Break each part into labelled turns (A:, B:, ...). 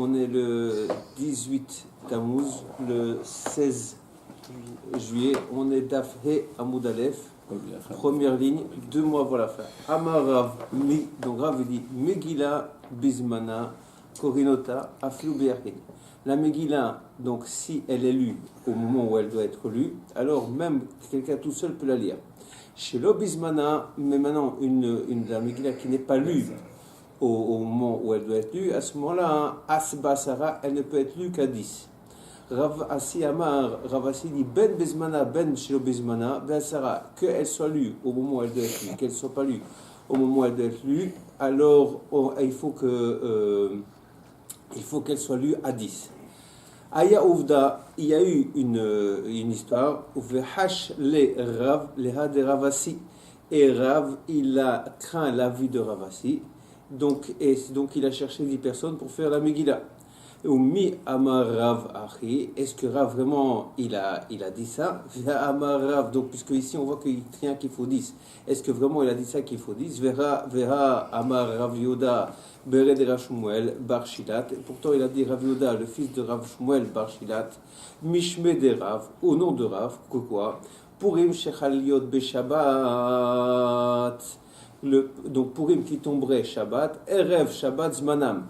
A: On est le 18 Tammuz, le 16 juillet. On est Dafhe Amoud Aleph, première ligne, 2 mois avant la fin. Amar Rav, donc Rav dit Megillah Bismana Korinota Afilu Be'achin. La Megillah, donc si elle est lue au moment où elle doit être lue, alors même quelqu'un tout seul peut la lire. Chez l'Obismana, mais maintenant la Megillah qui n'est pas lue au moment où elle doit être lue, à ce moment-là, Asba Sarah, elle ne peut être lue qu'à 10. Rav Assi Amar, Rav Assi dit Ben Bismana, Ben Shelo Bismana, Ben Sarah, qu'elle soit lue au moment où elle doit être lue, qu'elle ne soit pas lue au moment où elle doit être lue, alors il faut qu'elle soit lue à 10. Aya Ouvda, il y a eu une histoire où Vehash le Rav, Leha de Ravasi, et Rav, il a craint la vie de Ravasi, donc il a cherché 10 personnes pour faire la Megillah. Ou mi Amar Rav Achi, est-ce que Rav vraiment il a dit ça? Amar Rav, donc puisque ici on voit qu'il tient qu'il faut 10, est-ce que vraiment il a dit ça qu'il faut 10? Vera Amar Rav Yoda Bered Rav Shmuel Bar Shilat, et pourtant il a dit Rav Yoda, le fils de Rav Shmuel Bar Shilat, Mishme de Rav, au nom de Rav, que quoi? Purim Shechaliot Be Shabbat, donc Purim qui tomberait Shabbat, Erev Shabbat Zmanam.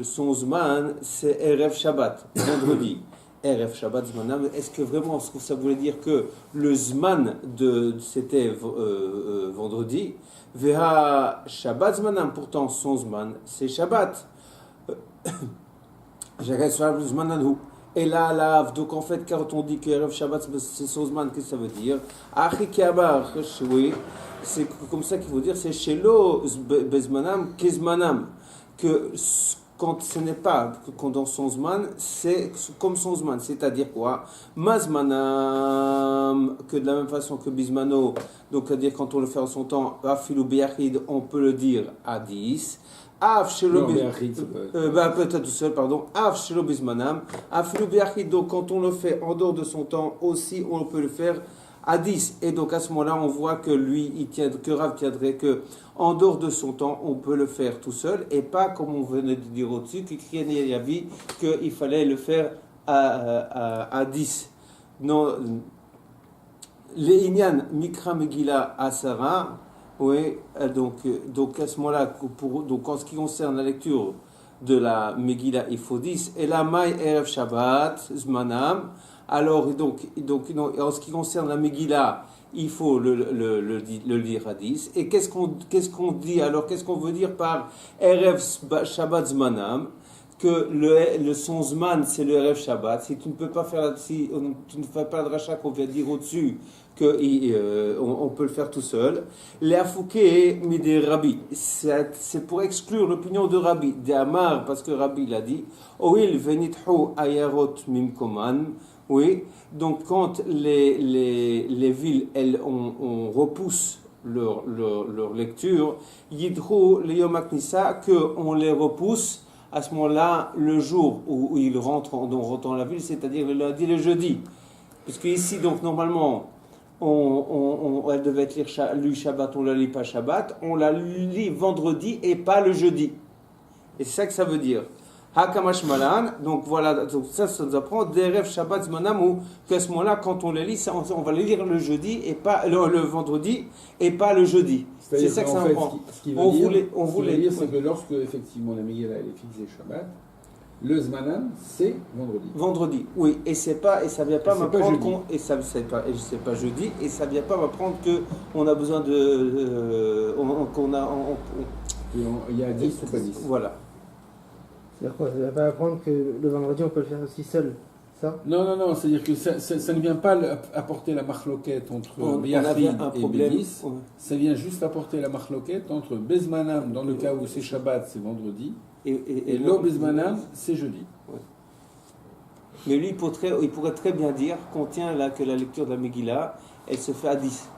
A: Son Zman, c'est Erev Shabbat, vendredi. Erev Shabbat Zmanam, est-ce que vraiment ça voulait dire que le Zman c'était vendredi? Veha Shabbat Zmanam, pourtant son Zman, c'est Shabbat. Et là, donc en fait, quand on dit que Erev Shabbat c'est son Zman, qu'est-ce que ça veut dire? Achikabar, oui, c'est comme ça qu'il faut dire, c'est Shelo Bezmanam Kezmanam. Que quand ce n'est pas dans son zman, c'est comme son zman, c'est-à-dire quoi? Mazmanam, que de la même façon que bismano, donc c'est-à-dire quand on le fait en son temps, afilu biyachid, on peut le dire à 10. Af shelo peut-être tout seul, pardon. Af shelo bismanam, afilu biyachid, donc quand on le fait en dehors de son temps aussi, on peut le faire à 10. Et donc à ce moment-là, on voit que lui, que Rav tiendrait que en dehors de son temps, on peut le faire tout seul et pas comme on venait de dire au-dessus, qu'il fallait le faire à 10. Non, les Inyan Mikra Megillah Asara, oui, donc à ce moment-là, donc en ce qui concerne la lecture de la Megillah, il faut 10. Et la Maï Erev Shabbat, Zmanam. Alors, donc, en ce qui concerne la Megillah, il faut le lire à 10. Et qu'est-ce qu'on dit alors? Qu'est-ce qu'on veut dire par Erev Shabbat Zmanam? Que son Zman, c'est le Erev Shabbat. Si tu ne peux pas faire, si tu ne fais pas le rachat qu'on vient de dire au-dessus, on peut le faire tout seul. Les Afouké Mide Rabbi, c'est pour exclure l'opinion de Rabbi, de Amar, parce que Rabbi l'a dit, Oil Venithu Ayarot Mimkoman. Oui, donc quand les villes, on repousse leur lecture, Yidru Leyom Aknissa, qu'on les repousse à ce moment-là, le jour où ils rentrent dans la ville, c'est-à-dire le lundi, le jeudi. Puisque ici, donc normalement, elle devait être lue Shabbat, on la lit pas Shabbat, on la lit vendredi et pas le jeudi. Et c'est ça que ça veut dire. Hakamash Malan, donc voilà, donc ça nous apprend Derev Shabbat Zmanam, ou qu'à ce moment-là, quand on les lit, on va les lire le jeudi et pas le vendredi et pas le jeudi. C'est ça que ça apprend.
B: Ce qui veut dire, c'est que lorsque effectivement la Megillah elle est fixée Shabbat, le Zmanam c'est vendredi.
A: Vendredi, oui, et ça vient pas m'apprendre et c'est pas jeudi, et ça vient pas m'apprendre que on a besoin
B: il y a 10 ou pas 10.
A: Voilà.
C: C'est-à-dire quoi? Ça ne va pas apprendre que le vendredi on peut le faire aussi seul, ça?
B: Non, c'est-à-dire que ça ne vient pas apporter la marloquette entre Biyachid et Bélis, ça vient juste apporter la marloquette entre Bezmanam, dans le cas où c'est Shabbat, c'est vendredi, et Lo Bezmanam, c'est jeudi.
A: Ouais. Mais lui, il pourrait très bien dire qu'on tient là que la lecture de la Megillah, elle se fait à 10.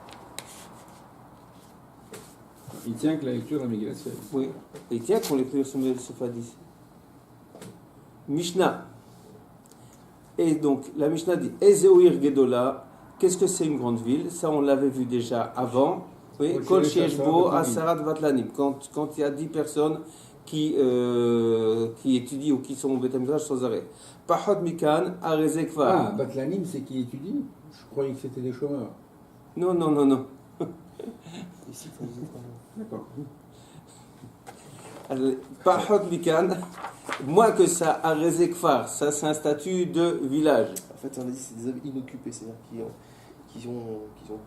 B: Il tient que la lecture de la Megillah se fait à 10.
A: Oui, il tient qu'on lecture se fait à 10. Mishnah. Et donc, la Mishnah dit Ezeoir Gedola, qu'est-ce que c'est une grande ville? Ça, on l'avait vu déjà avant. Oui, Kol Sheshbo Asarat Vatlanim. Quand il y a 10 personnes qui étudient ou qui sont au Beth Midrash sans arrêt. Pahot Mikan, Areze Kvar.
B: Ah, Batlanim, c'est qui étudie? Je croyais que c'était des chômeurs.
A: Non.
C: Ici,
B: D'accord.
A: Pahot Mikan, moins que ça, Areze Kvar, ça c'est un statut de village.
C: En fait, on a dit que c'est des hommes inoccupés, c'est-à-dire qui ont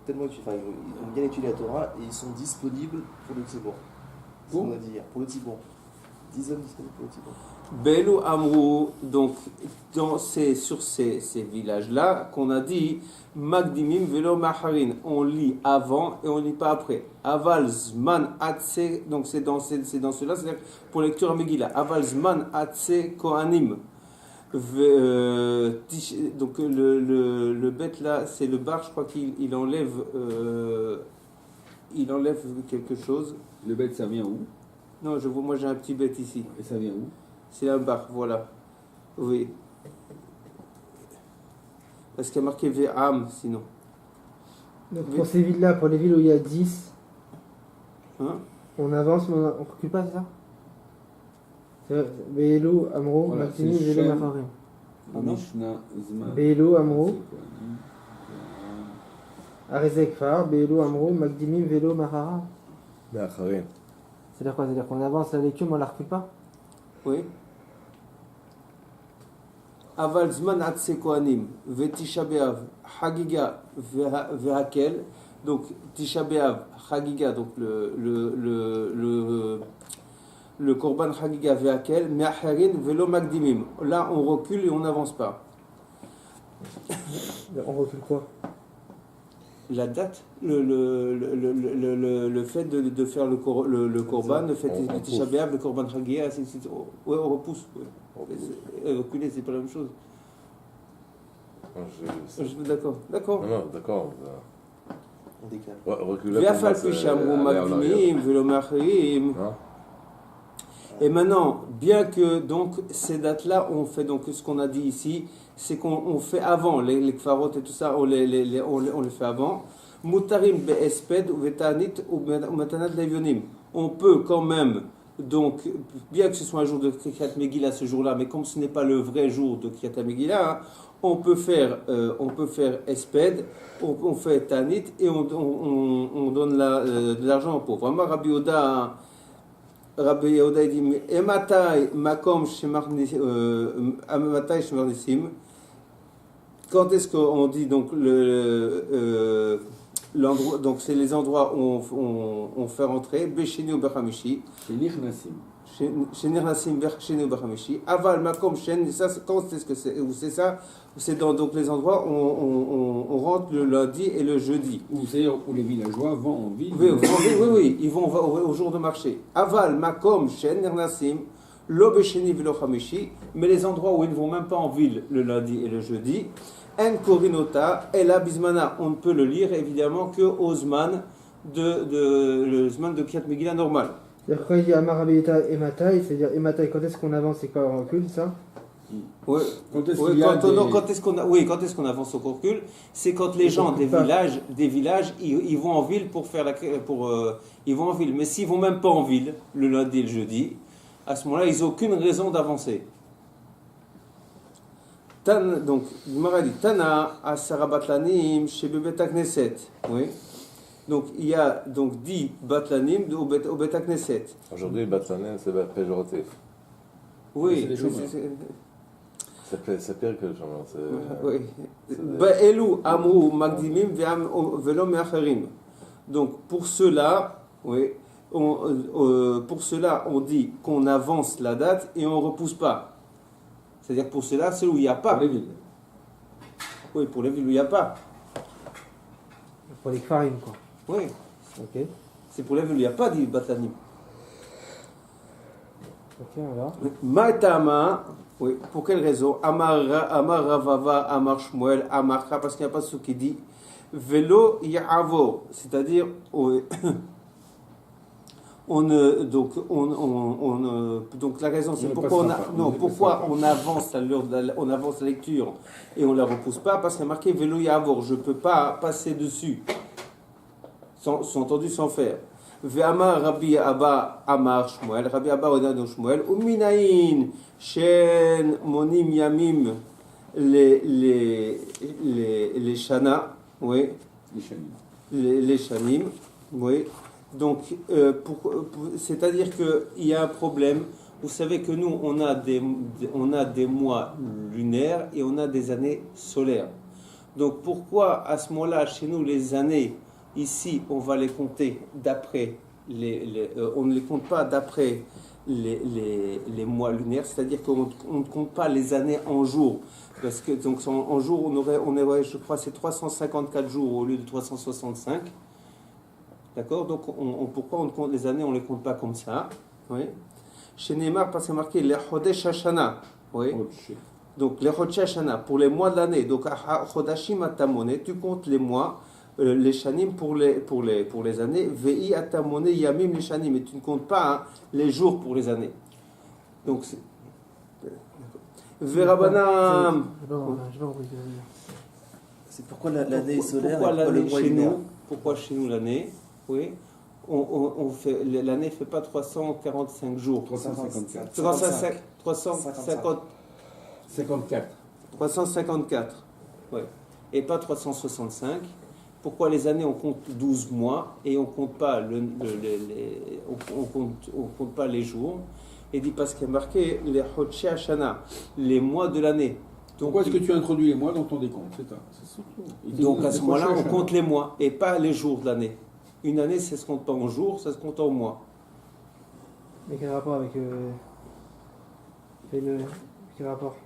C: tellement étudié, enfin, ils ont bien étudié la Torah et ils sont disponibles pour le Tzibour. C'est ce qu'on a dit hier, pour le Tzibour. 10 hommes disponibles pour le Tzibour.
A: Belou Amrou, donc sur ces villages-là qu'on a dit Magdimim Velo Maharin, on lit avant et on lit pas après. Aval Zman Atse, donc c'est dans cela, c'est-à-dire pour lecture à Megillah. Aval Zman Atse Kohanim. Donc le bête là, c'est le bar, je crois qu'il enlève quelque chose.
B: Le bête, ça vient où?
A: Non, moi j'ai un petit bête ici.
B: Et ça vient où?
A: C'est un bar, voilà. Oui. Parce qu'il y a marqué Ve'am, sinon.
C: Donc pour ces villes-là, pour les villes où il y a 10,
A: hein?
C: On avance, mais on ne recule pas, c'est ça? Be'elu, Amro,
B: Voilà,
C: Maktimi, Velo, Maharim.
B: Mishnah, Zman.
C: Be'elu, Amro, Areze Kfar, Be'elu, Amro, Magdimim, Velo, Maharim.
D: Maharim.
C: C'est-à-dire quoi? C'est-à-dire qu'on avance la lecture, mais on ne la recule pas?
A: Oui. Aval Zman Atse Kohanim, Ve Tisha B'Av, Hagiga, Vehakel. Donc Tisha B'Av, Hagiga, donc le Korban Hagiga Vehakel, Me'acharin Velo Magdimim. Là, on recule et on n'avance pas.
C: On recule quoi?
A: La date, le fait de faire le Korban, le fait de Tisha B'Av, le Korban Hagiga, ouais, on repousse. Ouais. Reculer, c'est pas la même chose. D'accord.
D: Non, d'accord.
C: On décale.
D: Reculer.
A: Et maintenant, bien que donc ces dates-là, on fait donc ce qu'on a dit ici, c'est qu'on fait avant les kfarot et tout ça, on les fait avant. Mutarim be'esped ou vetanit ou matanat levionim. On peut quand même, donc, bien que ce soit un jour de Kriyat Megillah ce jour-là, mais comme ce n'est pas le vrai jour de Kriyat Megillah, hein, on peut faire esped, on fait tanit et on donne de l'argent aux pauvres. Rabbi Yehuda dit Ematai makom shemarnisim. Quand est-ce qu'on dit donc l'endroit, donc c'est les endroits où on fait rentrer Besheni ou Bechamishi. Shenir Nassim Becheni ou Bechamishi. Aval makom shen. Ça, quand est-ce que c'est ça? C'est dans donc les endroits où on rentre le lundi et le jeudi.
B: C'est-à-dire où les villageois vont en ville.
A: Oui, ils vont au jour de marché. Aval makom shen nirnasim lo besheni velo chamishi. Mais les endroits où ils ne vont même pas en ville le lundi et le jeudi. En korinota et la bismana, on ne peut le lire évidemment que au zman le zman de Kriyat Megillah normal.
C: C'est-à-dire quand il dit Amar Rabbi Yehuda Ematai, c'est-à-dire Ematai, quand est-ce qu'on avance et quand on recule, ça?
A: Oui. Quand est-ce qu'on avance au recul? C'est quand les gens des villages, ils vont en ville ils vont en ville. Mais s'ils vont même pas en ville le lundi et le jeudi, à ce moment-là, ils n'ont aucune raison d'avancer. Donc, Gemara dit Tana Asara Batlanim chez Bebet Knesset. Oui. Donc il y a donc 10 Batlanim au Bet Knesset.
D: Aujourd'hui, Batlanim, c'est péjoratif.
A: Oui.
D: C'est pire que le chômeur.
A: Oui. Ba'elu amru magdimim velo me'acherim. Donc pour cela, oui, pour cela on dit qu'on avance la date et on repousse pas. C'est-à-dire pour cela, c'est où il n'y a pas.
B: Pour les villes.
A: Oui, pour les villes où il n'y a pas.
C: Pour les kfarim, quoi.
A: Oui.
C: Ok.
A: C'est pour les villes où il n'y a pas dit Batlanim.
C: Ok, alors.
A: Matama, oui, pour quelle raison? Amar Ravava, Amar Shmuel, Amar Cha, parce qu'il n'y a pas ce qui dit Velo Ya'avo, c'est-à-dire donc la raison c'est pourquoi on avance la lecture et on la repousse pas, parce qu'il y a marqué Velo Ya'avo, je peux pas passer dessus sans faire. Ve'amar Rabbi Abba Amar Shmuel, Rabbi Abba Odan Shmuel, Uminaïn Shen Monim Yamim les Shana, oui, les Shanim, oui. Donc, c'est-à-dire qu'il y a un problème. Vous savez que nous, on a des mois lunaires et on a des années solaires. Donc, pourquoi à ce moment-là, chez nous, les années, ici, on va les compter d'après on ne les compte pas d'après les mois lunaires, c'est-à-dire qu'on ne compte pas les années en jours. Parce que donc en jours, on aurait, je crois, c'est 354 jours au lieu de 365. D'accord? Donc, pourquoi on compte les années, on ne les compte pas comme ça? Oui. Chez Neymar, parce que c'est marqué les Chodesh Hashana. Oui. Donc, les Chodesh Hashana, pour les mois de l'année. Donc, Chodashim Atamone, tu comptes les mois, les Shanim pour les années. Vei Atamone Yamim les Shanim. Et tu ne comptes pas les jours pour les années. Donc, c'est. Verabana.
C: C'est pourquoi l'année solaire
A: pourquoi l'année chez nous? Pourquoi chez nous l'année? Oui. L'année ne fait pas 345 jours.
B: 354.
A: 354. Oui. Et pas 365. Pourquoi les années on compte 12 mois et on compte pas on compte pas les jours? Et dit parce qu'il y a marqué les Chodshei Hashana, les mois de l'année.
B: Donc, pourquoi est-ce que tu introduis les mois dans ton décompte?
A: Donc à ce moment-là, on compte les mois et pas les jours de l'année. Une année, ça se compte pas en jours, ça se compte en mois.
E: Mais quel rapport avec quel rapport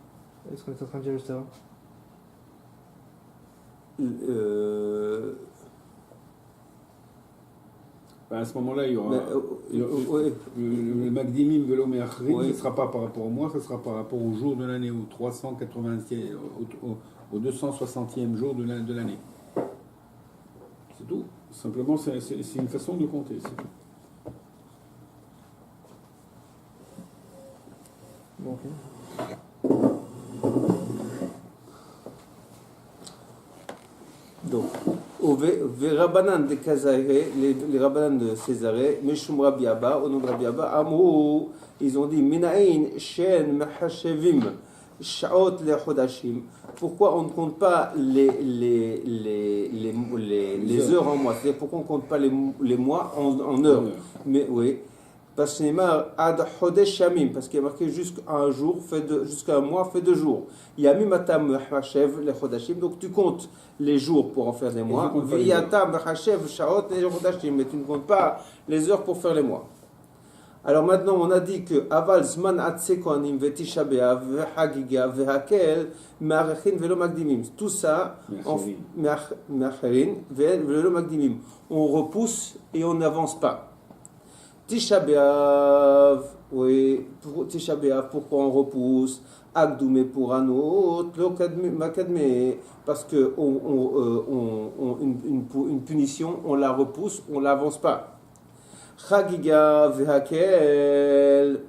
E: avec ce qu'on est en train de dire juste avant?
B: À ce moment-là, il y aura le Magdimim Velo Meachrim, ce ne sera pas par rapport au mois, ce sera par rapport au jour de l'année, au 380e, au 260e jour de l'année. C'est tout. Simplement, c'est une façon de compter, c'est tout.
E: Bon, ok.
A: Donc, les Rabbanan de Kazaré, les Rabbanan de Césarée, Meshum Rabbi Abba, au nom de Rabbi Abba, Amrou, ils ont dit Minaïn, Shen, Mahashevim, Shaot, les Chodashim. Pourquoi on ne compte pas les heures en mois? C'est-à-dire pourquoi on ne compte pas les mois en heures? Mais oui. Parce que ad Chodesh Yamim, parce qu'il y a marqué jusqu'à un mois fait 2 jours. Yamim atam hashev les chodashim, donc tu comptes les jours pour en faire des mois. Viyatam hashev shaot les chodashim, mais tu ne comptes pas les heures pour faire les mois. Alors maintenant, on a dit que aval zman atse kohanim vetisha be'av vehagiga vehakel me'arechin velo magdimim. Tout ça, me'acherin velo magdimim. On repousse et on n'avance pas. Tisha B'Av, oui, Tisha B'Av, pourquoi on repousse? Agdoumé pour un autre, Makadme, parce que une punition, on la repousse, on l'avance pas. Chagiga V'Hakel,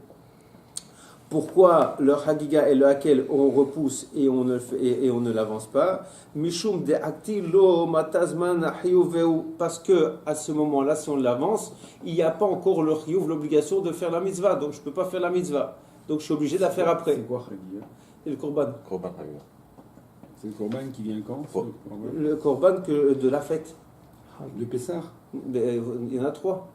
A: pourquoi le Chagiga et le Hakel on repousse et on ne l'avance pas? Mishum de Aktilo Matazman Hiyuveu, parce que à ce moment-là, si on l'avance, il n'y a pas encore le Hiyuv, l'obligation de faire la mitzvah, donc je ne peux pas faire la mitzvah. Donc je suis obligé de la faire après.
B: C'est quoi Chagiga?
A: C'est le Korban.
B: C'est le Korban qui vient quand?
A: Le Korban de la fête.
B: De Pessah?
A: Il y en a 3.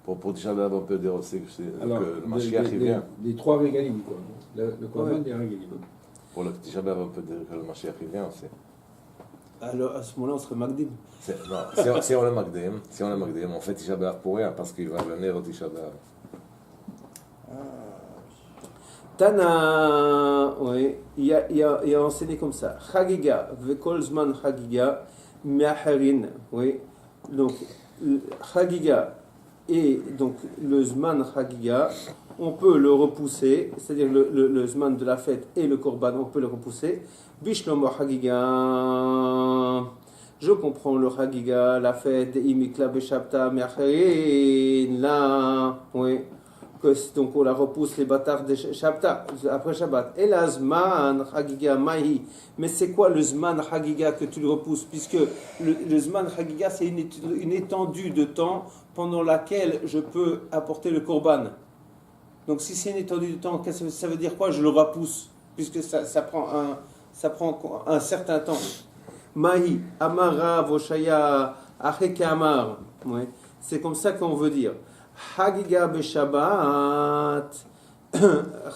D: Pour Tisha B'Av, on peut dire aussi que le Mashiach il vient.
B: Des 3 régalim, quoi. Le Korban des régalim.
D: Pour le Tisha B'Av, on peut dire que le Mashiach il vient aussi.
A: Alors à ce moment-là, on serait Magdim.
D: Si on est Magdim, on fait Tisha B'Av pour rien, parce qu'il va venir au Tisha B'Av.
A: Tana, oui, il a enseigné comme ça. Chagiga, vekol zman chagiga, miaharin, oui. Donc, chagiga et donc le zman chagiga, on peut le repousser, c'est-à-dire le zman de la fête et le korban, on peut le repousser. Bishlomo chagiga, je comprends le chagiga, la fête, imikla beshabta miaharin, là, oui. donc on la repousse les bâtards de Shabbat, après Shabbat. Et la Zman Chagiga Mahi. Mais c'est quoi le Zman Chagiga que tu le repousses? Puisque le Zman Chagiga, c'est une étendue de temps pendant laquelle je peux apporter le korban. Donc si c'est une étendue de temps, ça veut dire quoi? Je le repousse, puisque ça prend un certain temps. Mahi, Amara, Voshaya, Acheke Amar. Ouais. C'est comme ça qu'on veut dire. Chagiga be Shabbat,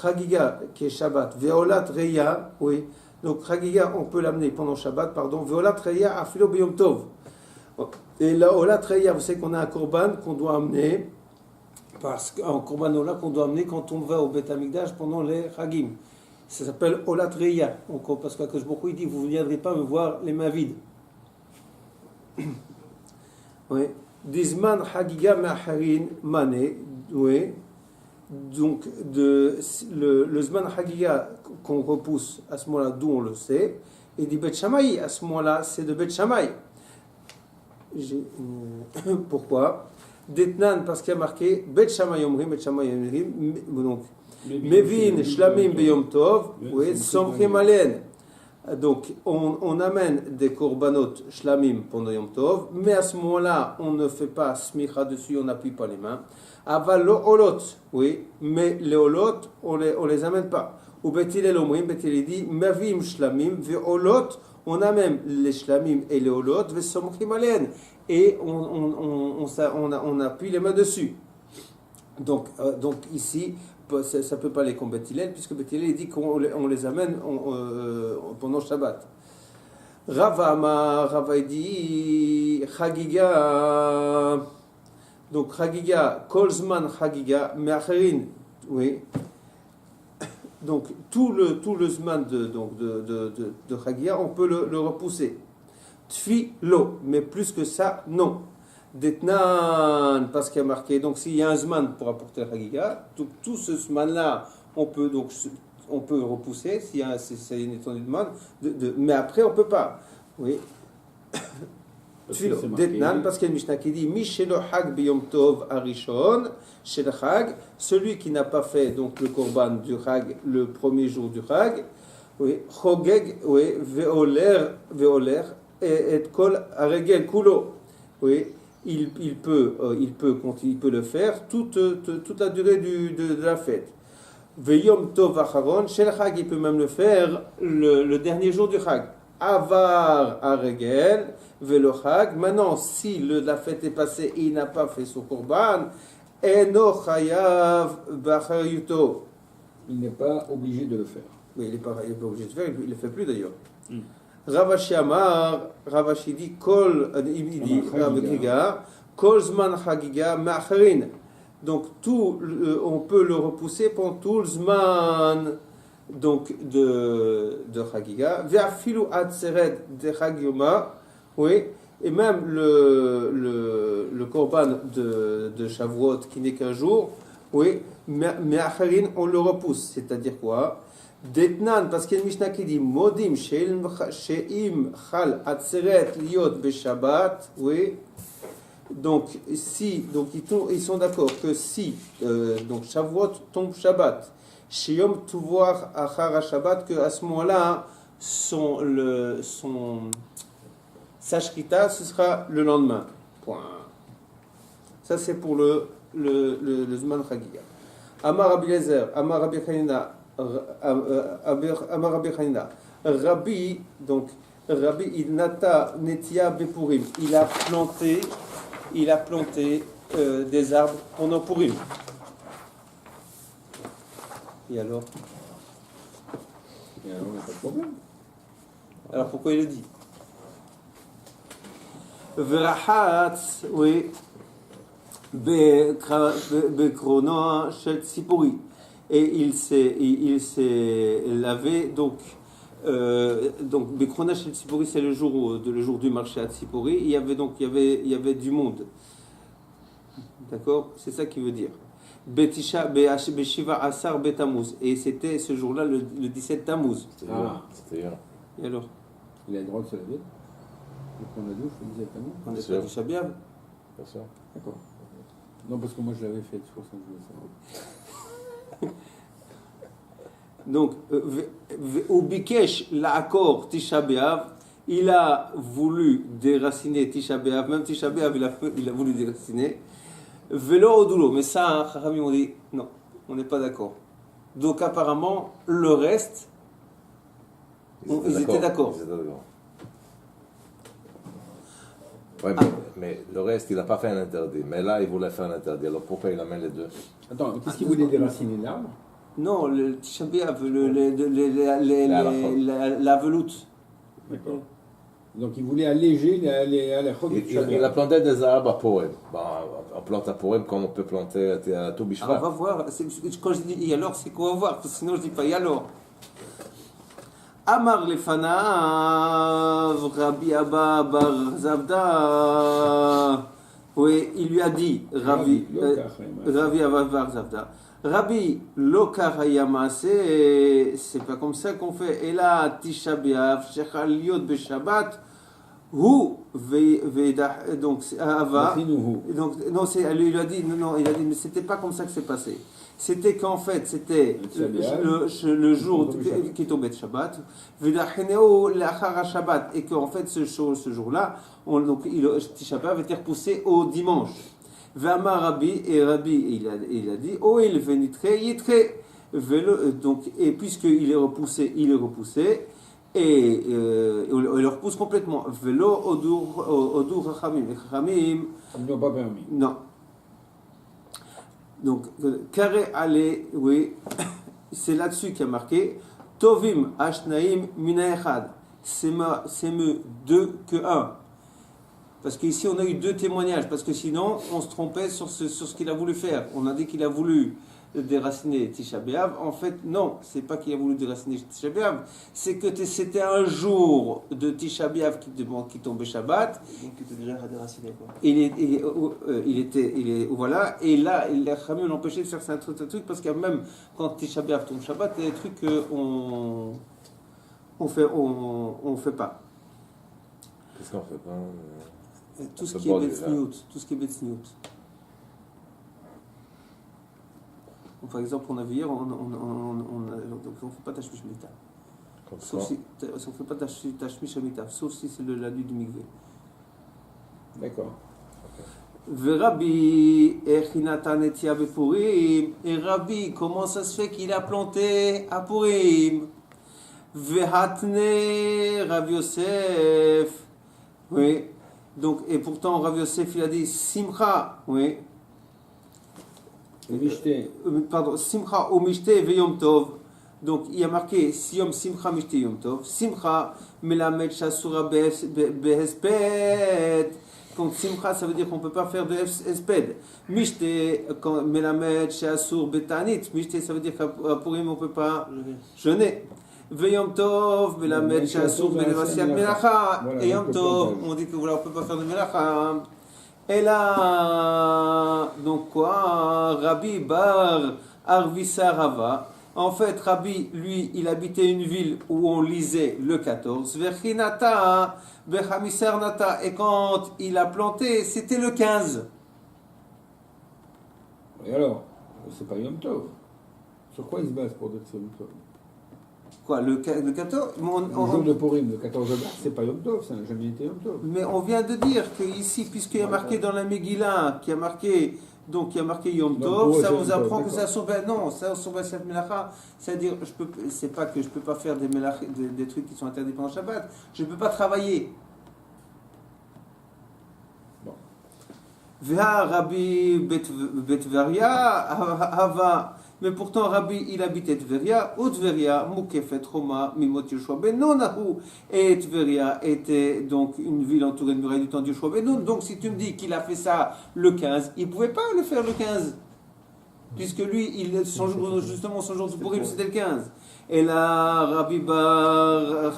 A: Chagiga qui est Shabbat, Veolat Reya, oui. Donc Chagiga, on peut l'amener pendant Shabbat, pardon. Veolat Reya, Afilo Beyom Tov. Et la Olat Reya, vous savez qu'on a un korban qu'on doit amener, parce qu'un korban Ola qu'on doit amener quand on va au Beth Amikdash pendant les Chagim. Ça s'appelle Olat Reya. Parce qu'Akadosh Baruch Hu, il dit, vous ne viendrez pas me voir les mains vides. Oui. Dizman Hagiga Maharin Mane, oui. Donc, le Zman Hagiga qu'on repousse à ce moment-là, d'où on le sait, et dit Bet Shammai, à ce moment-là, c'est de Bet Shammai. Pourquoi? Detnan, parce qu'il y a marqué Bet Shammai Omrim, donc, Mevin Shlamim Beyom Tov, oui, Somchim Alen. Donc, on amène des korbanot shlamim pendant Yom Tov, mais à ce moment-là, on ne fait pas smicha dessus, on n'appuie pas les mains. Aval lo olot, oui, mais les olot, on les amène pas. Ou betil omrim, betil dit, mavim shlamim, ve olot, on amène les shlamim et les olot, ve somchim alen, et on appuie les mains dessus. Donc ici, ça ne peut pas aller comme Beth Hillel, puisque Beth Hillel dit qu'on les amène pendant Shabbat. Rava dit Chagiga. Donc Chagiga, Kolzman Chagiga, Meacherin, oui. Donc tout le Zman de Chagiga, on peut le repousser. Tfi lo, mais plus que ça, non. Detnan, parce qu'il y a marqué, donc s'il y a un Zman pour apporter la Chagiga, tout ce Zman-là, on peut repousser, c'est une étendue de Zman, mais après on ne peut pas. Oui. Detnan, parce qu'il y a une Mishnah qui dit Mishelo Hag Biyom Tov Arishon, Shel Hag, celui qui n'a pas fait donc le korban du Hag le premier jour du Hag, oui, Chogeg, oui, Veoler, et Kol Aregel Kulo, oui. Il peut le faire toute la durée de la fête. Veyom Tov Acharon, Shel Chag, il peut même le faire le dernier jour du Chag. Avar Aregel, Velo Chag. Maintenant, si la fête est passée et il n'a pas fait son korban, Eno Chayav Bachayuto.
B: Il n'est pas obligé de le faire.
A: Mais il n'est pas obligé de le faire, il ne le fait plus d'ailleurs. Ravashi Amar, Ravashi dit Kol, il dit Kol Zman Chagiga Ma'acherin. Donc on peut le repousser pendant tout le Zman donc de Chagiga. Ve'afilu Atzeret de Chagioma, oui, et même le korban de Shavuot qui n'est qu'un jour, oui, Ma'acherin on le repousse, c'est-à-dire quoi? Detnan, parce qu'il y a une Mishnah qui dit Modim she'im chal atzeret liot beshabbat, oui. Donc ils sont d'accord que si donc Shavuot tombe Shabbat, she'yom tuvoir achar Shabbat, que à ce moment-là sa shrita ce sera le lendemain. Point. Ça c'est pour le Zman Chagiga. Amar Rabbi Lezer, Amar Rabbi Chanina. Amar Rabbi Chanina. Rabbi Nata Netia Bepurim. Il a planté des arbres pendant Purim. Et alors?
B: Il n'y a pas de problème.
A: Alors pourquoi il le dit? Verahatz, oui, Bekrono Shel Tzipori. Et il s'est lavé, donc Bekrona Shel Tzipori, c'est le jour du marché à Tzipori. Il y avait du monde. D'accord? C'est ça qu'il veut dire. Betisha Beshiva Asar Betamuz. Et c'était ce jour-là le 17 Tammuz.
D: C'était hier.
A: Et alors?
B: Il a le droit de se laver? De prendre la douche le 17 Tammuz?
A: On est pas Tisha B'Av.
D: Bien sûr.
B: D'accord. Non, parce que moi je l'avais fait, c'est pour ça que je voulais savoir.
A: Donc, au Bikesh, l'accord Tisha B'Av, il a voulu déraciner Tisha B'Av, même Tisha B'Av, il a voulu déraciner. Velo Odulo, mais ça, Chachamim ont dit non, on n'est pas d'accord. Donc, apparemment, le reste, ils étaient d'accord.
D: Oui, mais le reste, il n'a pas fait un interdit. Mais là, il voulait faire un interdit. Alors pourquoi il amène les deux?
B: Attends, qu'est-ce qu'il voulait déraciner l'arbre?
A: Non, le Tisha B'Av, la veloute.
B: D'accord. Donc il voulait alléger la chod.
D: Il a planté des arbres à Purim. On plante à Purim comme on peut planter à Tobi Shvat.
A: On va voir. Quand je dis et alors, c'est qu'on va voir. Parce que sinon, je dis pas et alors. Amar lefanav Rabbi Abba bar Zavda. Oui, il lui a dit, Rabbi Abba bar Zavda. Rabbi Lokar Hayamase, c'est pas comme ça qu'on fait. Et là, Tisha B'Av, Shechal Yod B'Shabbat, Hu donc Ava. Donc non, lui il a dit non, il a dit mais c'était pas comme ça que c'est passé. C'était qu'en fait c'était le jour qui tombait de Shabbat, et qu'en fait ce jour-là, Tisha B'Av était repoussé au dimanche. Vama Rabbi, et Rabbi il a dit oh il venitre yitre donc et puisqu'il est repoussé et il le repousse complètement. Velo odur Chachamim.
B: Ils n'ont pas permis.
A: Non. Donc carré allé, oui, c'est là-dessus qu'il y a marqué Tovim Ashnaim Mina Echad. C'est mieux deux que un. Parce qu'ici on a eu deux témoignages, parce que sinon on se trompait sur ce qu'il a voulu faire. On a dit qu'il a voulu déraciner Tisha B'Av. En fait, non, c'est pas qu'il a voulu déraciner Tisha B'Av, c'est que c'était un jour de Tisha B'Av qui tombait Shabbat.
C: Donc il était déjà déraciné, quoi.
A: Voilà, et là, les Khamim l'ont empêché de faire un truc, parce que même quand Tisha B'Av tombe Shabbat, il y a des trucs qu'on on fait pas.
D: Qu'est-ce qu'on fait pas?
A: Tout ce qui est Betsniout. Par exemple, on a vu hier, on ne fait pas Tashmish Mita. Sauf si on ne fait pas Tashmish Mita, sauf si c'est la nuit du Mikvé.
B: D'accord.
A: Rabbi Echinatan Etia Bepurim. Et Rabbi, comment ça se fait qu'il a planté à Purim? Vehatne Rav Yosef. Oui. Donc, et pourtant, Rav Yosef, il a dit Simcha. Oui. Pardon, Simcha ou Mishte ve Yom Tov. Donc il y a marqué Siyom Simcha Mishte Yom Tov. Simcha Melamed Shasura Behesped. Donc Simcha, ça veut dire qu'on ne peut pas faire de Hesped. Mishte Melamed Shasur Betanit. Mishte, ça veut dire qu'à Purim on ne peut pas jeûner. Ve Yom Tov Melamed Shasur Benevasiat Melacha. Et Yom Tov, on dit que voilà, on ne peut pas faire de Melacha. Et là, donc quoi? Rabbi Bar Arvisa Rava. En fait, Rabbi, lui, il habitait une ville où on lisait le 14. Verchinata, Bechamisar Nata. Et quand il a planté, c'était le 15.
B: Et alors, c'est pas Yom Tov. Sur quoi il se base pour dire que c'est Yom Tov?
A: Quoi, le 14?
B: Le jour de Purim, le 14 mars, c'est pas Yom Tov, ça n'a jamais été Yom Tov.
A: Mais on vient de dire qu'ici, puisqu'il y a marqué dans la Megillah, qu'il y a marqué Yom Tov, ça vous apprend que ça sauve. Non, ça sauve cette Melacha. C'est-à-dire, c'est pas que je peux pas faire des trucs qui sont interdits pendant Shabbat, je peux pas travailler.
B: Bon.
A: V'ha Rabbi Betveria Hava. Mais pourtant, Rabbi, il habitait Tveria, ou Tveria, Moukefet Roma, Mimot Yoshua ben Nonahu. Et Tveria était donc une ville entourée de murailles du temps de Yoshua ben Nun. Donc, si tu me dis qu'il a fait ça le 15, il ne pouvait pas le faire le 15. Puisque lui, son jour de Purim, c'était le 15. Et là, Rabbi Bar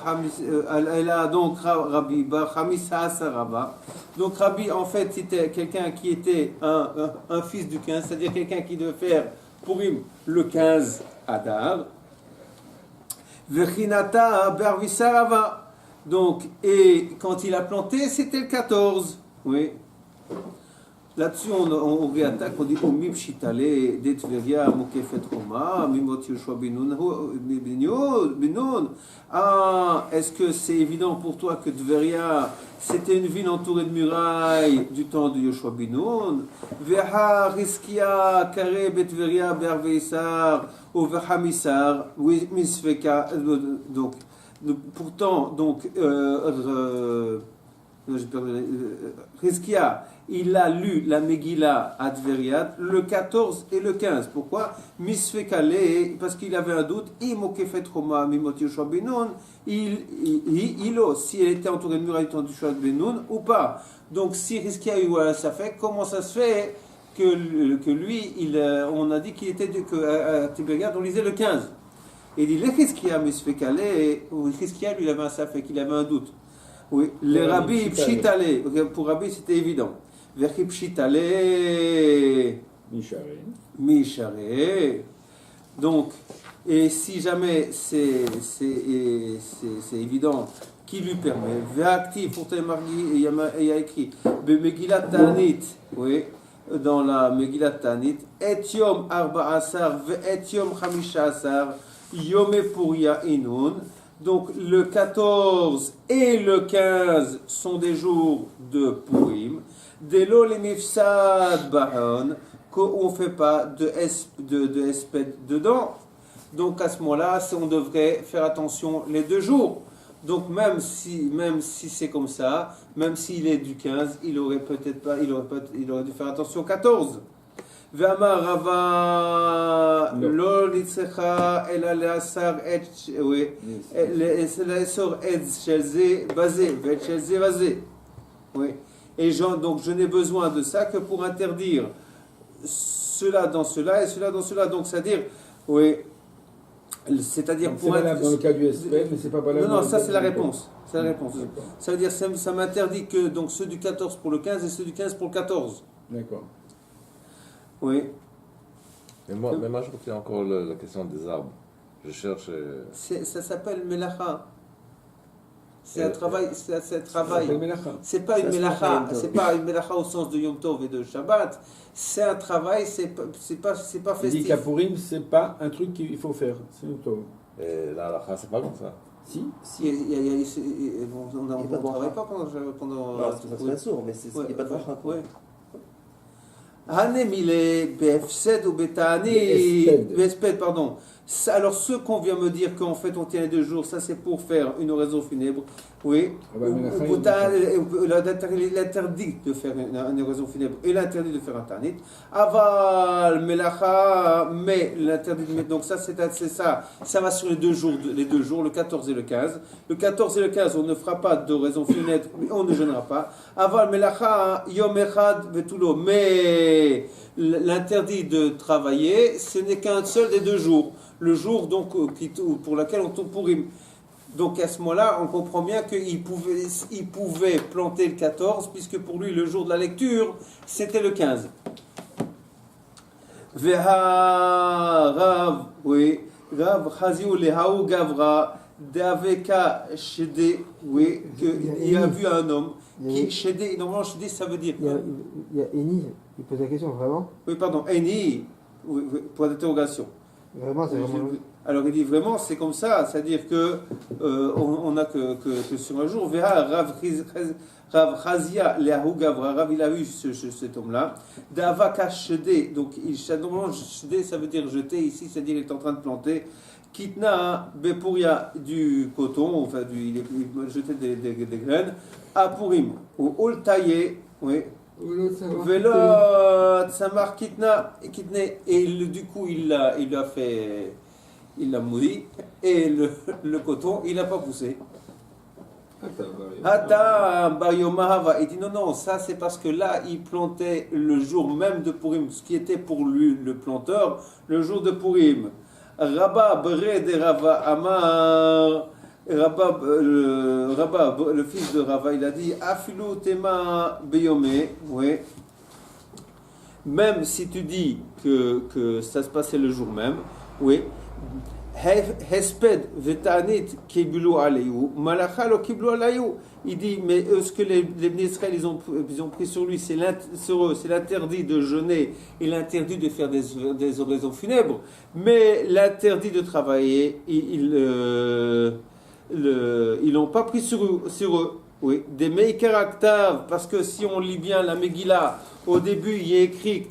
A: Hamisa Sarava. Donc, Rabbi, en fait, c'était quelqu'un qui était un fils du 15, c'est-à-dire quelqu'un qui devait faire Purim le 15 Adar. Vechinata Bervisarava. Donc, et quand il a planté, c'était le 14. Oui. Là-dessus, on réattaque, on dit Omib Shitale, Detveria, Mokefet Roma, Mimot Yoshua Benoun. Ah, est-ce que c'est évident pour toi que Tveria, c'était une ville entourée de murailles du temps de Yoshua Benoun? Veha Riskia, Kare, Betveria, Berveisar, Overhamisar, Misfeka. Donc, pourtant, donc, Riskia, il a lu la Megillah à Tveriat le 14 et le 15. Pourquoi? Misfekale, parce qu'il avait un doute. Imokefet Roma, Mimot Yoshua Benoun, si elle était entourée de murailles du Yoshua Benoun ou pas. Donc si Riskia a eu ça fait, comment ça se fait que lui, on a dit qu'il était à Tibériade, on lisait le 15. Et il dit, le Riskia Misfekale, Riskia lui avait un ça fait qu'il avait un doute. Oui, les rabbis Pshitale, pour Rabbi c'était évident. Verki Pshitale, Mishare. Donc, et si jamais c'est évident, qui lui permet, Ve'akti, pourtant il y a écrit, Megillat Tanit, oui, dans la Megillat Tanit, Etiom Arba Asar, Ve'etiom Chamisha Asar, Yome Puria Inun. Donc le 14 et le 15 sont des jours de Purim. Delo le mifsad bahon, qu'on ne fait pas de espède dedans. Donc à ce moment-là, on devrait faire attention les 2 jours. Donc même si c'est comme ça, même s'il est du 15, il aurait dû faire attention au 14. Ve'amar Rava lo litzecha ela leasar et leasor et shelze bazé ve'et shelze bazé. Oui. Et donc je n'ai besoin de ça que pour interdire cela dans cela et cela dans cela. Donc c'est-à-dire, oui, c'est-à-dire
B: pour c'est valable dans le cas du SP, mais c'est pas valable.
A: Non, ça c'est la réponse. C'est la réponse. Ça veut dire ça m'interdit que donc ceux du 14 pour le 15 et ceux du 15 pour le 14.
B: D'accord.
A: Oui.
D: Mais moi je retiens encore la question des arbres. Je cherche.
A: Ça s'appelle Melacha. C'est un travail. C'est pas une Melacha. C'est pas une Melacha au sens de Yom Tov et de Shabbat. C'est un travail. C'est pas festif.
B: Il dit qu'à Purim, c'est pas un truc qu'il faut faire. C'est Yom Tov.
D: Et la Halacha, c'est pas comme ça.
B: Si.
A: On ne travaille pas pendant.
C: Non, c'est pas sourd, mais c'est ce qui n'est pas de Bracha.
A: Pardon. Alors ce qu'on vient me dire qu'en fait on tient les 2 jours, ça c'est pour faire une oraison funèbre. Oui. L'interdit de faire une oraison funèbre et l'interdit de faire un tanit. Aval melacha, mais l'interdit de mettre. Donc ça c'est ça. Ça va sur les 2 jours, le 14 et le 15. Le 14 et le 15, on ne fera pas d'oraison funèbre, mais on ne jeûnera pas. Aval melacha yom echad vetulo. Mais l'interdit de travailler, ce n'est qu'un seul des 2 jours. Le jour donc pour lequel on tombe Purim. Donc à ce moment-là, on comprend bien qu'il pouvait planter le 14, puisque pour lui, le jour de la lecture, c'était le 15. Veha Rav, oui, Rav Chaziou Lehaou Gavra, Daveka Shede, oui, qu'il a vu un homme qui, Shede, normalement Shede, ça veut dire.
E: Il y a Eni, il pose la question, vraiment?
A: Oui, pardon, Eni, oui, point d'interrogation.
E: Vraiment, c'est vraiment.
A: Alors il dit vraiment, c'est comme ça, c'est-à-dire que on n'a que sur un jour. Verra Rav Chazia Leahu Gavra, Rav il a vu cet homme-là. Davaka Shede, donc normalement Shede ça veut dire jeter, ici c'est-à-dire il est en train de planter. Kitna Bepuria du coton, enfin il jetait des graines. À Purim, ou Oltaye, oui. Velo Tsamar Kitna, et du coup il l'a fait. Il l'a mouillé et le coton, il n'a pas poussé. Hata Bayomahava, il dit non, ça c'est parce que là il plantait le jour même de Purim, ce qui était pour lui le planteur, le jour de Purim. Rabba Bre de Rava Amar, Rabba, le fils de Rava, il a dit Afilu Tema Beyome, oui. Même si tu dis que ça se passait le jour même, oui. Hesped vetanit kiblu alayou, malacha lo kiblu alayou. Il dit, mais ce que les Israël ils ont pris sur lui, c'est l'interdit de jeûner et l'interdit de faire des oraisons funèbres, mais l'interdit de travailler, ils n'ont pas pris sur eux. Oui, des meikar parce que si on lit bien la Megillah, au début il y a écrit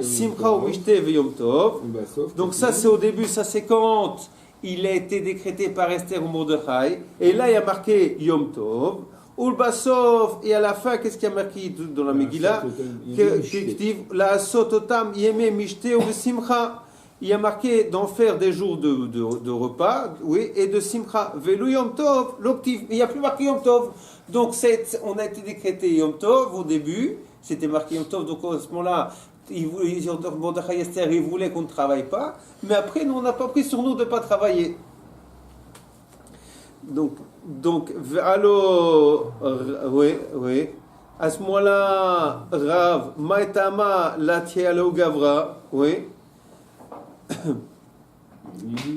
A: Simcha ou Mishte Yom Tov. Donc ça c'est au début, ça c'est quand il a été décrété par Esther ou Mordechai, et là il y a marqué Yom Tov. Ulbasov, et à la fin, qu'est-ce qu'il y a marqué dans la Megillah? La Sototam Yeme Mishte ou Simcha. Il y a marqué d'en faire des jours de repas, oui, et de Simcha. Velu Yom Tov, l'octif. Il n'y a plus marqué Yom Tov. Donc on a été décrété Yom Tov au début, c'était marqué Yom Tov, donc à ce moment-là, Mordechai Esther, il voulait qu'on ne travaille pas, mais après, nous, on n'a pas pris sur nous de ne pas travailler. Donc, alors, oui. À ce moment-là, Rav, Maitama, Latialo Gavra, oui.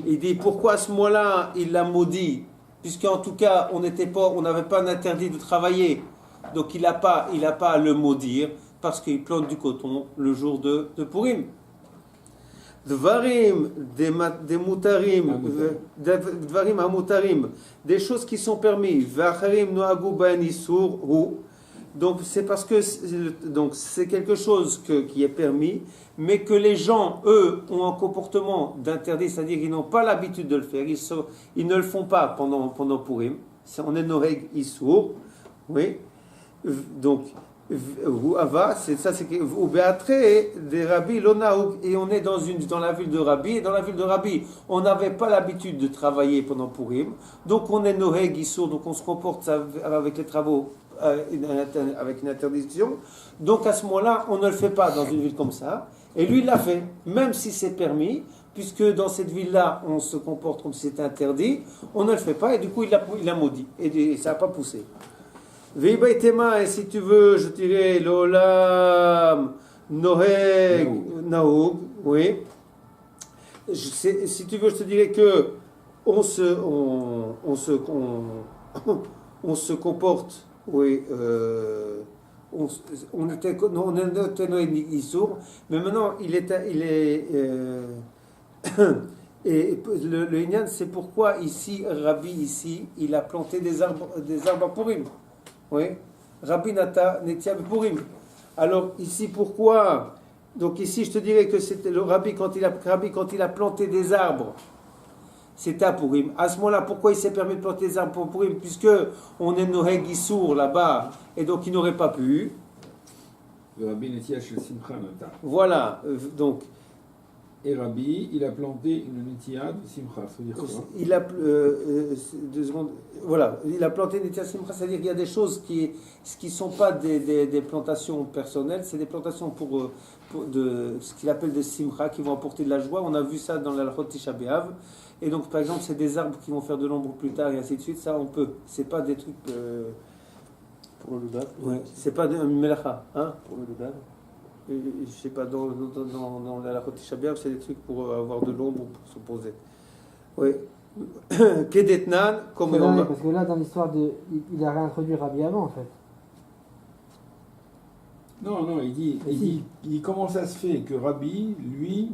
A: Il dit pourquoi à ce moment-là il l'a maudit, puisqu'en tout cas on n'avait pas un interdit de travailler, donc il n'a pas à le maudire parce qu'il plante du coton le jour de Purim. Dvarim, des mutarim, dvarim amutarim, des choses qui sont permises. Vacharim noagu ben isur hu. Donc c'est parce que c'est quelque chose qui est permis, mais que les gens, eux, ont un comportement d'interdit, c'est-à-dire qu'ils n'ont pas l'habitude de le faire, ils ne le font pas pendant Purim. On est Noheg Issour, oui. Donc, c'est ça, c'est ou Béatre des Rabbi Lonaouk, et on est dans la ville de Rabbi, et dans la ville de Rabbi, on n'avait pas l'habitude de travailler pendant Purim, donc on est Noheg Issour, donc on se comporte avec les travaux. Avec une interdiction, donc à ce moment-là on ne le fait pas dans une ville comme ça, et lui il l'a fait, même si c'est permis, puisque dans cette ville-là on se comporte comme si c'était interdit, on ne le fait pas, et du coup il a maudit, et ça n'a pas poussé. Veibaitema, et si tu veux, je dirais l'olam noheg naoug, oui. Si tu veux, je te dirais que on se comporte. Oui, on était Issour, mais maintenant il est et le Inyan, c'est pourquoi ici Rabbi il a planté des arbres à Purim. Oui, Rabbi Nata Netia Purim. Alors ici pourquoi? Donc ici je te dirais que c'était le Rabbi quand il a planté des arbres. C'était à Purim. À ce moment-là, pourquoi il s'est permis de planter des arbres pour Purim? Puisque on est Noheg Issour là-bas, et donc il n'aurait pas pu.
B: Le Rabbi Netia chez Simcha Nata.
A: Voilà, donc.
B: Et Rabbi, il a planté une Netia de Simcha, ça veut dire quoi?
A: Il a, 2 secondes, voilà, il a planté une Netia de Simcha, c'est-à-dire qu'il y a des choses qui ne sont pas des plantations personnelles, c'est des plantations pour ce qu'il appelle des Simcha, qui vont apporter de la joie. On a vu ça dans la Tisha B'Av. Et donc, par exemple, c'est des arbres qui vont faire de l'ombre plus tard et ainsi de suite. Ça, on peut. C'est pas des trucs.
C: Pour le Ludav.
A: Ouais. C'est pas un melacha, hein.
C: Pour le Ludav.
A: Je sais pas, dans la Tisha B'Av, c'est des trucs pour avoir de l'ombre ou pour se poser. Oui. Kedetnan, comme
E: on va. Parce que là, dans l'histoire il a réintroduit Rabbi avant, en fait.
B: Non, il dit comment ça se fait que Rabbi, lui,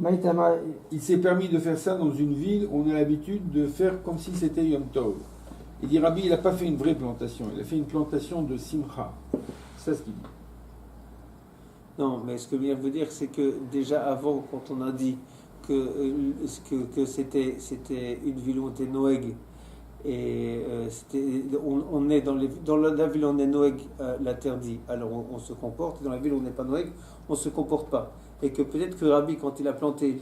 B: il s'est permis de faire ça dans une ville où on a l'habitude de faire comme si c'était Yom Tov. Il dit Rabbi, il n'a pas fait une vraie plantation, il a fait une plantation de Simcha. C'est ça ce qu'il dit.
A: Non, mais ce que je veux dire, c'est que déjà avant, quand on a dit que c'était une ville où on était Noeg, et on est dans la ville où on est Noeg, l'interdit, alors on se comporte, et dans la ville où on n'est pas Noeg, on ne se comporte pas. Et que peut-être que Rabbi, quand il a planté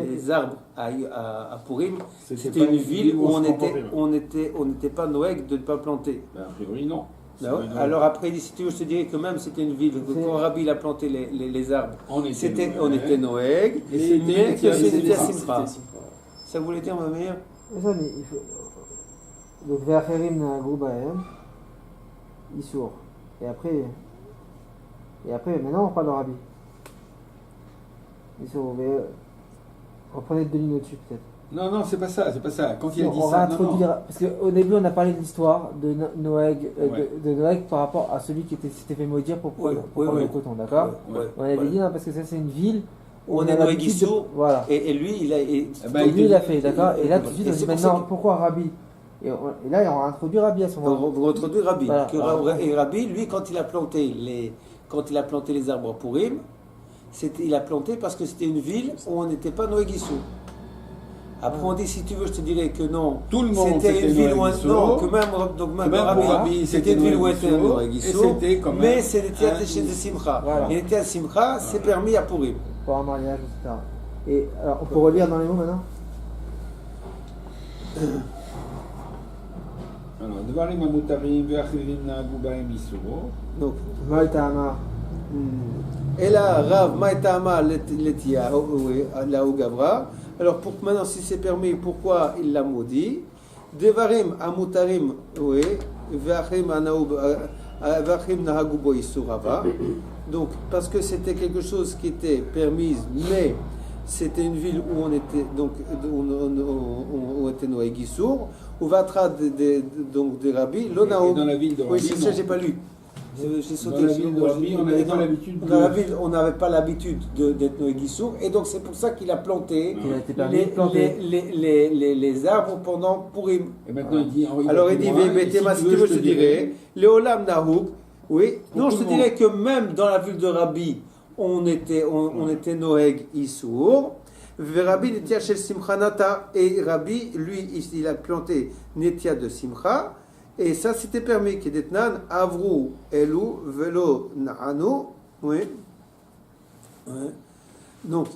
A: les arbres à Purim, c'était une ville où on n'était pas Noeg de ne pas planter.
B: Ben, a priori, non.
A: Alors après, si tu veux, je te dirais que même c'était une ville, que quand Rabbi a planté les arbres, on était Noeg, mais que c'était Simcha. Ça voulait dire, ma mère?
E: Ça, mais il faut... Donc, Ve'acherim Na'agrubahem, Issour. Et après, maintenant on parle de Rabbi. Issour, reprenez 2 lignes au-dessus peut-être.
B: Non, c'est pas ça. Quand il a dit
E: on
B: ça,
E: va introduire, parce qu'au début on a parlé de l'histoire de Noël, de Noël par rapport à celui qui s'était fait maudire pour prendre le coton, d'accord? On avait dit non, parce que ça c'est une ville
A: où on est Noël Gissour, voilà. Et lui
E: il a fait, d'accord? Et là tout de suite on dit maintenant pourquoi Rabbi? Et là on a introduit Rabbi à ce moment-là.
A: On introduit Rabbi. Voilà. Et Rabbi, lui, quand il a planté les arbres à Purim, il a planté parce que c'était une ville où on n'était pas Noël Gissour. Après, on dit, si tu veux, je te dirais que non.
B: Tout le monde
A: c'était une ville où que même Rabbi, c'était une ville où était Noël Gissour. Mais c'est l'étiat de Simcha. Et l'étiat de Simcha, c'est permis à Purim.
E: Pour un mariage, etc. Et alors, on peut relire dans les mots maintenant?
B: Alors, Devarim Amutarim, Ve'achirim Na'agu Ba'em Isuro.
E: Donc, Maïtama.
A: Et là, Rav Maïtama Letia, là où Gavra. Alors, maintenant, si c'est permis, pourquoi il l'a maudit? Devarim Amutarim, Ve'achirim Na'agu Bo Isurava. Donc, parce que c'était quelque chose qui était permise, mais c'était une ville où on était où était Noé Gissour, où Vatra donc des rabbis,
B: dans la ville de Rabbi.
A: Oui, c'est ça, j'ai pas lu. J'ai sauté.
B: Dans la ville de Rabbi, on n'avait pas l'habitude.
A: Dans la ville, on n'avait pas l'habitude d'être Noé Gissour, et donc c'est pour ça qu'il a planté les arbres pendant Purim.
B: Et maintenant il dit.
A: Alors il dit, si tu veux, je te dirais, Léolam Nahouk. Oui, non, je te dirais que même dans la ville de Rabbi, on était Noeg Issour. Rabbi Netia Shel Simcha Nata. Et Rabbi, lui, il a planté Netia de Simcha. Et ça, c'était permis. Kedetnan, Avru, Elu, Velo, Na'anu. Oui. Donc,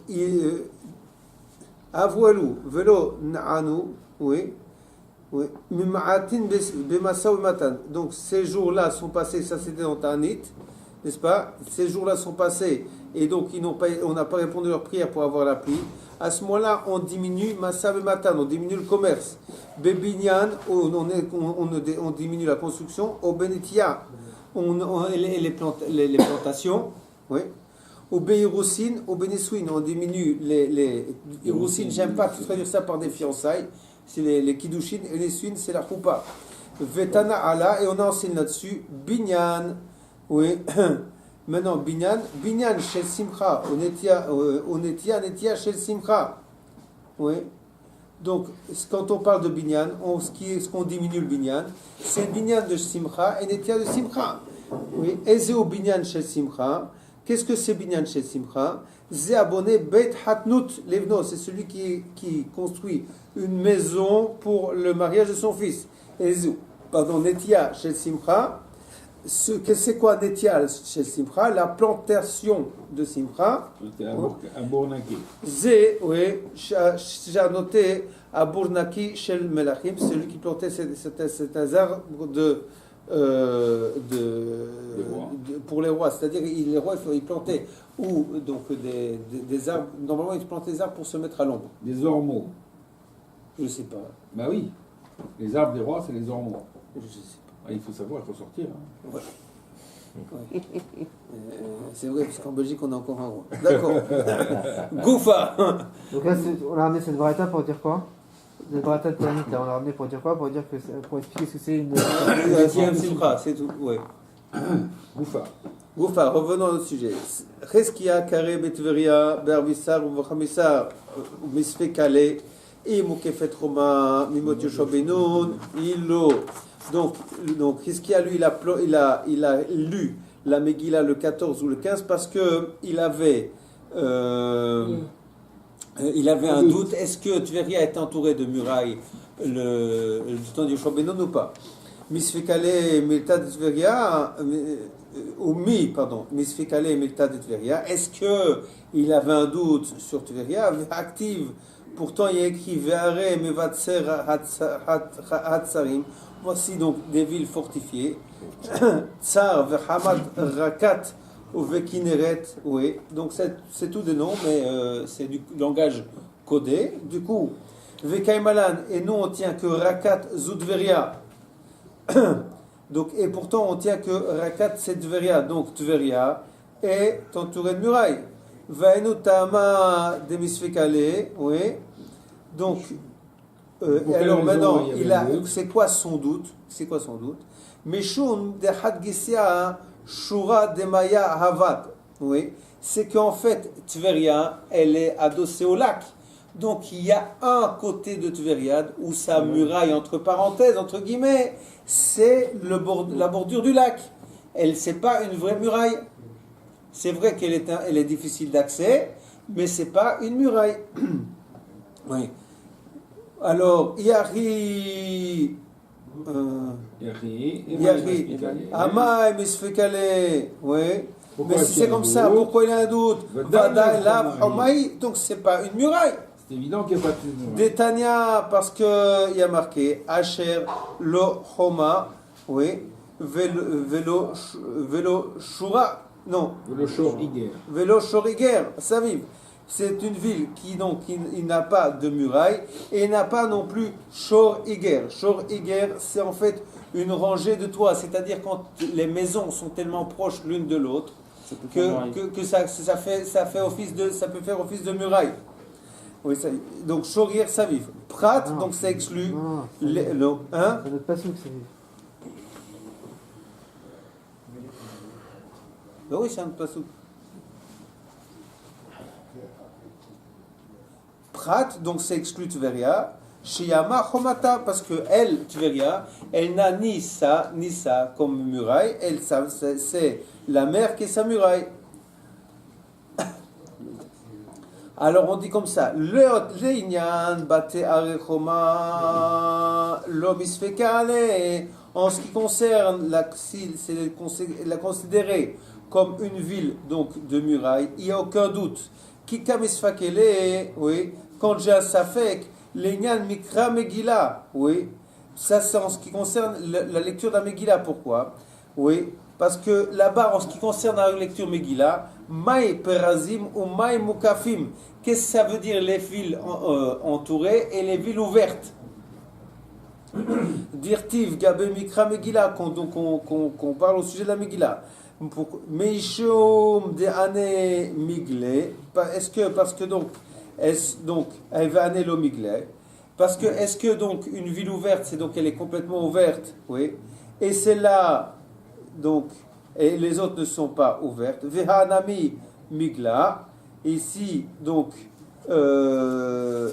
A: Avru, Elu, Velo, Na'anu. Oui. Donc ces jours-là sont passés, ça c'était dans Tanit, n'est-ce pas? Ces jours-là sont passés et donc on n'a pas répondu à leur prière pour avoir la pluie. À ce moment-là, on diminue Massa Matan, on diminue le commerce. Bebinyan, on diminue la construction. Au Benetia, les plantations. Oui. Au Beiroussine, au Benesouine, on diminue les Iroussine. J'aime pas traduire ça par des fiançailles. C'est les Kiddushin, et les Suines, c'est la Choupa. Vetana Allah, et on enseigne là-dessus, Binyan, oui, maintenant Binyan Shel Simcha, Netia Shel Simcha, oui. Donc, quand on parle de Binyan, ce qu'on diminue le Binyan, c'est Binyan de Simcha et Netia de Simcha, oui. Ezeo Binyan Shel Simcha, qu'est-ce que c'est Binyan Shel Simcha? Zé abonné Beit Hatnut Levno, c'est celui qui construit une maison pour le mariage de son fils. Netia Shel Simcha. C'est quoi Netia Shel Simcha? La plantation de Simcha.
B: C'était à Bournaki.
A: Zé, oui, j'ai noté à Bournaki Shel Melachim, c'est celui qui plantait cet arbre pour les rois, c'est-à-dire les rois ils plantaient donc des arbres, normalement ils plantaient des arbres pour se mettre à l'ombre.
B: Des ormeaux.
A: Je sais pas.
B: Bah oui, les arbres des rois c'est les ormeaux.
A: Je sais pas.
B: Il faut savoir, il faut sortir. Hein.
A: Ouais. C'est vrai, parce qu'en Belgique on a encore un roi. D'accord. Goufa.
E: Donc là on a ramené cette braïta pour dire quoi? Le braïta de Tanit, on l'a ramené pour dire quoi? Pour expliquer ce que c'est une
A: Simcha, c'est tout. Ouais.
B: Goufa,
A: revenons au sujet. Cheskia, Kare, Betveria, Berbissar, Vachamisar, Misfe Kale, Imukefet Roma, Mimot Yoshobenoun, Ilo. Donc Cheskia, lui, il a lu la Megillah le 14 ou le 15 parce que il avait un doute. Est-ce que Tveria est entouré de murailles du temps du Yoshobenoun ou pas? Misfekale Milta de Tveria, Misfekale Milta de Tveria. Est-ce qu'il avait un doute sur Tveria? Active. Pourtant, il y a écrit Ve'are Mevatser Hatsarim. Voici donc des villes fortifiées. Tsar Ve'hamad Rakat ou Ve'kineret. Oui, donc c'est tout des noms, mais c'est du langage codé. Du coup, Ve'kaimalan, et nous on tient que Rakat Zudveria. Donc, et pourtant on tient que Rakat c'est Tveria, donc Tveria est entouré de murailles. Vaenu Tama de Misfekale, oui. Donc, alors maintenant, c'est quoi son doute? Meshum de Hadgisia Shura de Maya Havad. Oui, c'est qu'en fait, Tveria, elle est adossée au lac. Donc, il y a un côté de Tveria où sa muraille, entre parenthèses, entre guillemets, c'est la bordure du lac. C'est pas une vraie muraille. C'est vrai qu'elle est difficile d'accès, mais c'est pas une muraille. Oui. Alors, Yari, Amai Misfekale, oui. Mais si c'est comme ça, pourquoi il y a un doute? Donc c'est pas une muraille.
B: C'est évident qu'il n'y a pas de muraille.
A: Détania, parce qu'il y a marqué Asher lo Homa, oui. Velo Shura, non. Velo Shoriger, ça vive. C'est une ville qui n'a pas de muraille et n'a pas non plus Shor Iger. Shor Iger, c'est en fait une rangée de toits, c'est-à-dire quand les maisons sont tellement proches l'une de l'autre que ça peut faire office de muraille. Oui, donc Shor Iger, ça vive. Prat, donc ça exclut
E: ça ne pas sûr que ça vive.
A: Ben oui, c'est un pasuk. Prat, donc c'est exclu Tveria. Shiyama Chomata, parce que elle, Tveria, elle n'a ni ça comme muraille. C'est la mer qui est sa muraille. Alors on dit comme ça. Le'inyan bate arechoma lo misfekale. En ce qui concerne la considérer comme une ville donc de muraille, il n'y a aucun doute. Kika misfakele, oui. Quand j'ai un safek, l'enyan mikra megillah, oui. Ça c'est en ce qui concerne la lecture de la Megillah. Pourquoi? Oui, parce que là-bas, en ce qui concerne la lecture Megillah, Maï perazim ou Maï mukafim. Qu'est-ce que ça veut dire les villes entourées et les villes ouvertes? Dirtiv Gabé Mikra Megillah, qu'on parle au sujet de la Megillah. Meishum de Ane Migle. Parce que donc, elle va Ane lo Migle. Parce que, est-ce que donc une ville ouverte, c'est donc elle est complètement ouverte, oui, et c'est là, donc, et les autres ne sont pas ouvertes. Vehanami Migla, ici, donc, elle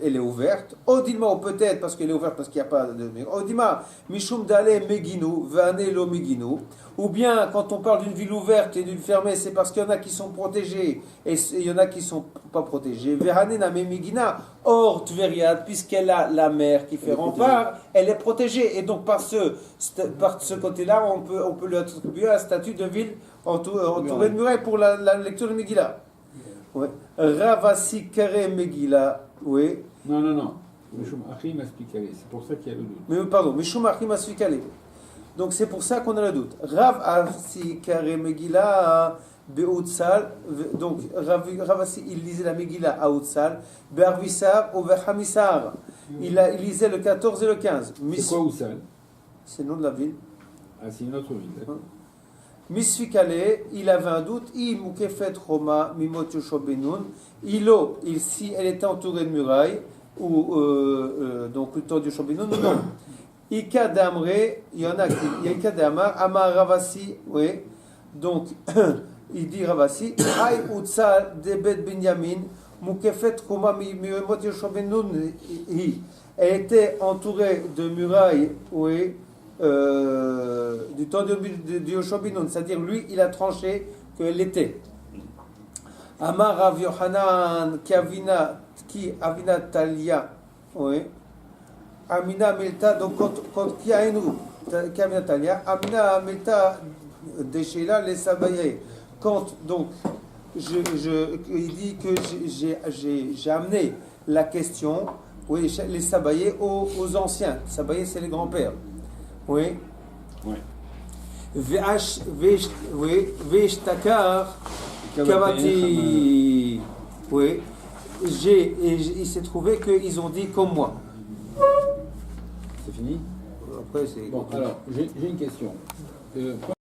A: est ouverte. Odilma, peut-être parce qu'elle est ouverte parce qu'il n'y a pas de. Odilma, Mishum Dale Meginu, Vane lo Meginu. Ou bien, quand on parle d'une ville ouverte et d'une fermée, c'est parce qu'il y en a qui sont protégés et il y en a qui ne sont pas protégés. Verane Name Megina, or Tveriad, puisqu'elle a la mer qui fait rempart, elle est protégée. Et donc, par ce côté-là, on peut lui attribuer un statut de ville entourée de murailles pour la lecture de Megillah. Oui. Ravasi Kare Megillah, oui.
B: Non. Mishum Achim Asfikale, c'est pour ça qu'il y a le doute.
A: Mais pardon, Mishum Achim Asfikale. Donc c'est pour ça qu'on a le doute. Ravasi Kare Megillah Be'utsal, donc Ravasi il lisait la Megillah à Utsal, Be'arvisar ou Be'hamisar. Il lisait le 14 et le 15.
B: C'est quoi Utsal?
A: C'est le nom de la ville.
B: Ah, c'est une autre ville, d'accord.
A: Misfikale, il avait un doute. Mukefet Roma, Mimot Yoshobenun. Si elle était entourée de murailles, ou donc le temps du Yoshobenun, non. Ika Damre, il y a Ika Damar, Amar Ravasi, oui. Donc, il dit Ravasi, Hay Utsal, Debet Binyamin, Mukefet Roma, Mimot Yoshobenun. Elle était entourée de murailles, oui. Du temps de Yoshobinun, c'est-à-dire lui, il a tranché qu'elle l'était. Amar Rav Yohanan ki Avina Talia, oui. Amina Milta, donc quand qui a une roue, qui Avina Talia, Amina Milta de Sheila les Sabaye. Quand donc il dit que j'ai amené la question, oui, les Sabaye aux anciens. Sabaye, c'est les grands-pères. Oui. Veshtakar Kavati. Oui. Il s'est trouvé qu'ils ont dit comme moi.
B: C'est fini?
A: Après, c'est.
B: Bon, alors, j'ai une question.